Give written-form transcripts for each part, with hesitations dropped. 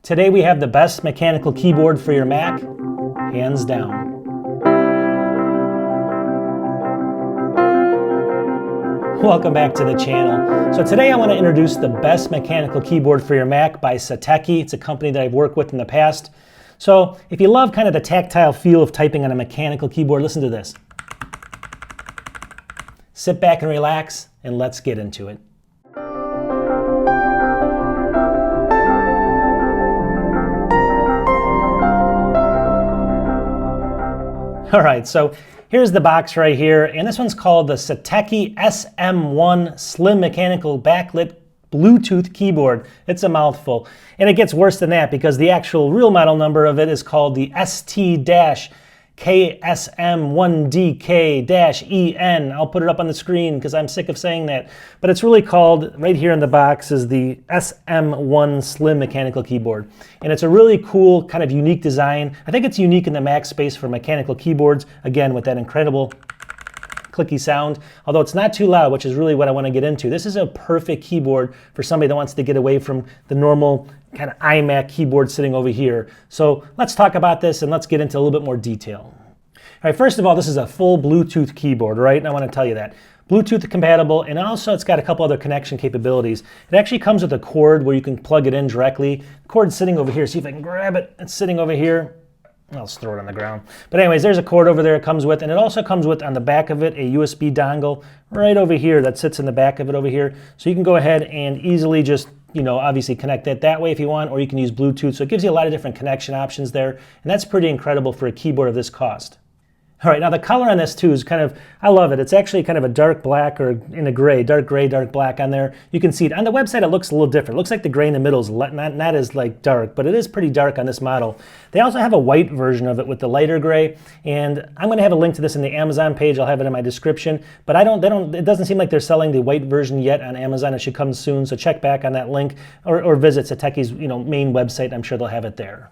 Today we have the best mechanical keyboard for your Mac, hands down. Welcome back to the channel. So today I want to introduce the best mechanical keyboard for your Mac by Satechi. It's a company that I've worked with in the past. So if you love kind of the tactile feel of typing on a mechanical keyboard, listen to this. Sit back and relax, and let's get into it. All right, so here's the box right here, and this one's called the Satechi SM1 Slim Mechanical Backlit Bluetooth Keyboard. It's a mouthful, and it gets worse than that because the actual real model number of it is called the ST-KSM1DK-EN. I'll put it up on the screen because I'm sick of saying that. But it's really called, right here in the box, is the SM1 Slim Mechanical Keyboard. And it's a really cool, kind of unique design. I think it's unique in the Mac space for mechanical keyboards, again, with that incredible clicky sound, although it's not too loud, which is really what I want to get into. This is a perfect keyboard for somebody that wants to get away from the normal kind of iMac keyboard sitting over here. So let's talk about this and let's get into a little bit more detail. All right, first of all, this is a full Bluetooth keyboard, right? And I want to tell you that. Bluetooth compatible, and also it's got a couple other connection capabilities. It actually comes with a cord where you can plug it in directly. The cord's sitting over here. See if I can grab it. It's sitting over here. I'll just throw it on the ground. But anyways, there's a cord over there it comes with, and it also comes with, on the back of it, a USB dongle right over here that sits in the back of it over here. So you can go ahead and easily just, obviously connect it that way if you want, or you can use Bluetooth. So it gives you a lot of different connection options there, and that's pretty incredible for a keyboard of this cost. All right, now the color on this too is kind of, I love it. It's actually kind of a dark black or in a gray, dark black on there. You can see it. On the website it looks a little different. It looks like the gray in the middle is not as like dark, but it is pretty dark on this model. They also have a white version of it with the lighter gray, and I'm going to have a link to this in the Amazon page. I'll have it in my description, but it doesn't seem like they're selling the white version yet on Amazon. It should come soon, so check back on that link or visit Satechi's main website. I'm sure they'll have it there.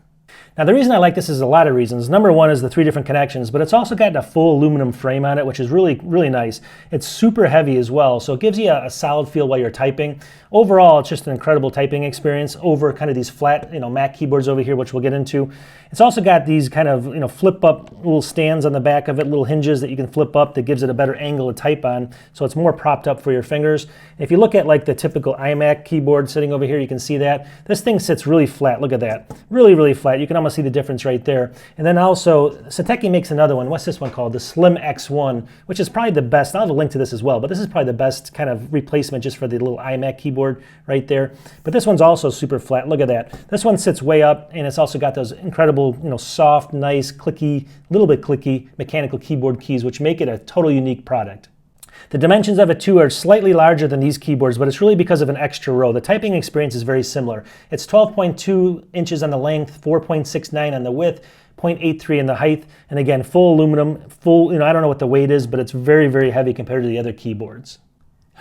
Now the reason I like this is a lot of reasons. Number one is the 3 different connections, but it's also got a full aluminum frame on it, which is really, really nice. It's super heavy as well, so it gives you a solid feel while you're typing. Overall, it's just an incredible typing experience over kind of these flat, Mac keyboards over here, which we'll get into. It's also got these kind of, flip up little stands on the back of it, little hinges that you can flip up that gives it a better angle to type on, so it's more propped up for your fingers. If you look at like the typical iMac keyboard sitting over here, you can see that. This thing sits really flat, look at that. Really, really flat. You can almost see the difference right there. And then also, Satechi makes another one. What's this one called? The Slim X1, which is probably the best. I'll have a link to this as well, but this is probably the best kind of replacement just for the little iMac keyboard right there. But this one's also super flat. Look at that. This one sits way up, and it's also got those incredible, soft, nice, clicky, little bit clicky mechanical keyboard keys, which make it a total unique product. The dimensions of it too are slightly larger than these keyboards, but it's really because of an extra row. The typing experience is very similar. It's 12.2 inches on the length, 4.69 on the width, 0.83 in the height, and again, full aluminum, I don't know what the weight is, but it's very, very heavy compared to the other keyboards.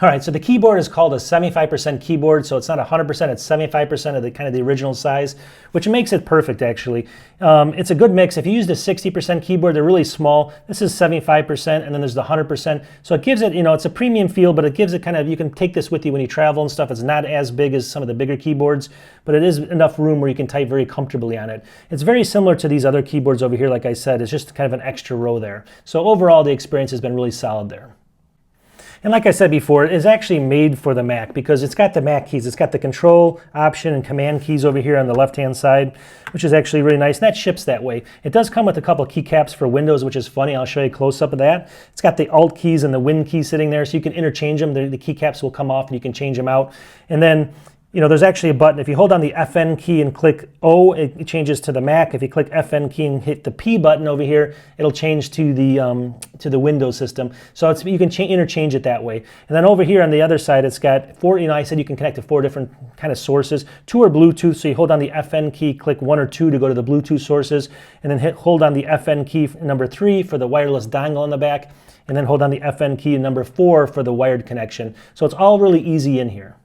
All right, so the keyboard is called a 75% keyboard, so it's not 100%, it's 75% of the kind of the original size, which makes it perfect actually. It's a good mix. If you use the 60% keyboard, they're really small. This is 75%, and then there's the 100%. So it gives it, it's a premium feel, but it gives it kind of, you can take this with you when you travel and stuff. It's not as big as some of the bigger keyboards, but it is enough room where you can type very comfortably on it. It's very similar to these other keyboards over here, like I said. It's just kind of an extra row there. So overall, the experience has been really solid there. And like I said before, it is actually made for the Mac because it's got the Mac keys. It's got the Control, Option, and Command keys over here on the left-hand side, which is actually really nice. And that ships that way. It does come with a couple of keycaps for Windows, which is funny. I'll show you a close-up of that. It's got the Alt keys and the Win key sitting there, so you can interchange them. The keycaps will come off, and you can change them out. And then, there's actually a button. If you hold down the FN key and click O, it changes to the Mac. If you click FN key and hit the P button over here, it'll change to the Windows system. So you can interchange it that way. And then over here on the other side, it's got 4. I said you can connect to 4 different kind of sources. 2 are Bluetooth, so you hold down the FN key, click 1 or 2 to go to the Bluetooth sources, and then hold down the FN key number 3 for the wireless dongle in the back, and then hold down the FN key number 4 for the wired connection. So it's all really easy in here.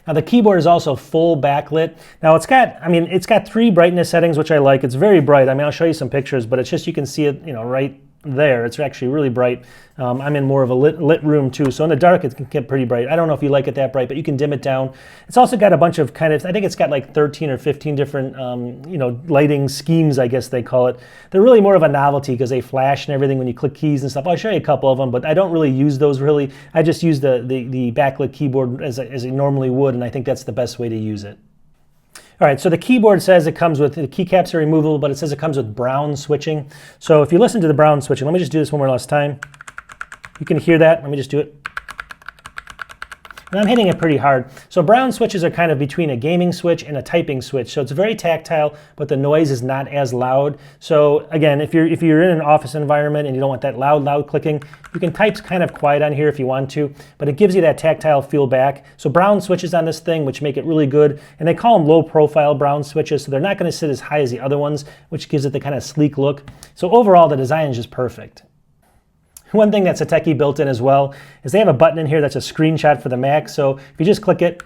Now the keyboard is also full backlit. Now it's got 3 brightness settings, which I like. It's very bright. I'll show you some pictures, but it's just, you can see it, right there. It's actually really bright. I'm in more of a lit room too, so in the dark it can get pretty bright. I don't know if you like it that bright, but you can dim it down. It's also got a bunch of kind of, I think it's got like 13 or 15 different lighting schemes, I guess they call it. They're really more of a novelty because they flash and everything when you click keys and stuff. I'll show you a couple of them, but I don't really use those really. I just use the backlit keyboard as I normally would, and I think that's the best way to use it. All right, so the keyboard says it comes with, the keycaps are removable, but it says it comes with brown switching. So if you listen to the brown switching, let me just do this one more last time. You can hear that. Let me just do it. And I'm hitting it pretty hard. So brown switches are kind of between a gaming switch and a typing switch. So it's very tactile, but the noise is not as loud. So again, if you're in an office environment and you don't want that loud clicking, you can type kind of quiet on here if you want to, but it gives you that tactile feel back. So brown switches on this thing, which make it really good. And they call them low profile brown switches, so they're not going to sit as high as the other ones, which gives it the kind of sleek look. So overall, the design is just perfect. One thing that Satechi built in as well is they have a button in here that's a screenshot for the Mac. So if you just click it,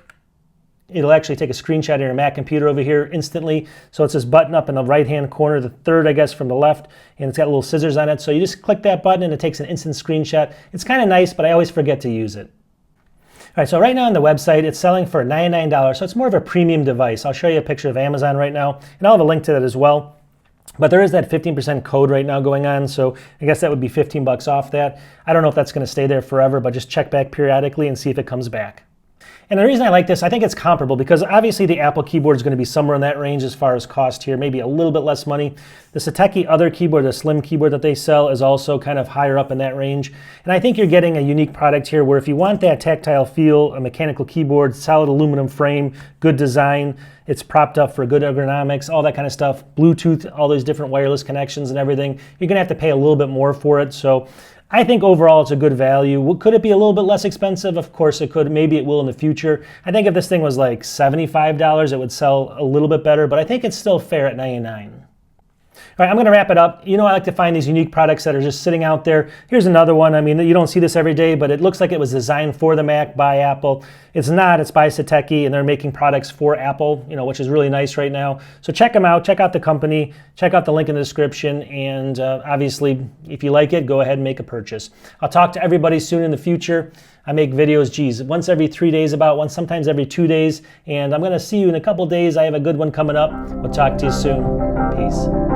it'll actually take a screenshot of your Mac computer over here instantly. So it's this button up in the right-hand corner, the third, I guess, from the left, and it's got little scissors on it. So you just click that button and it takes an instant screenshot. It's kind of nice, but I always forget to use it. All right, so right now on the website, it's selling for $99. So it's more of a premium device. I'll show you a picture of Amazon right now, and I'll have a link to that as well. But there is that 15% code right now going on, so I guess that would be 15 bucks off that. I don't know if that's going to stay there forever, but just check back periodically and see if it comes back. And the reason I like this, I think it's comparable because obviously the Apple keyboard is going to be somewhere in that range as far as cost here, maybe a little bit less money. The Satechi other keyboard, the slim keyboard that they sell, is also kind of higher up in that range. And I think you're getting a unique product here where if you want that tactile feel, a mechanical keyboard, solid aluminum frame, good design, it's propped up for good ergonomics, all that kind of stuff, Bluetooth, all those different wireless connections and everything, you're going to have to pay a little bit more for it. So I think overall it's a good value. Could it be a little bit less expensive? Of course it could. Maybe it will in the future. I think if this thing was like $75, it would sell a little bit better, but I think it's still fair at $99. All right, I'm going to wrap it up. You know, I like to find these unique products that are just sitting out there. Here's another one. I mean, you don't see this every day, but it looks like it was designed for the Mac by Apple. It's not. It's by Satechi, and they're making products for Apple, which is really nice right now. So check them out. Check out the company. Check out the link in the description. And obviously, if you like it, go ahead and make a purchase. I'll talk to everybody soon in the future. I make videos, once every 3 days sometimes every 2 days. And I'm going to see you in a couple days. I have a good one coming up. We'll talk to you soon. Peace.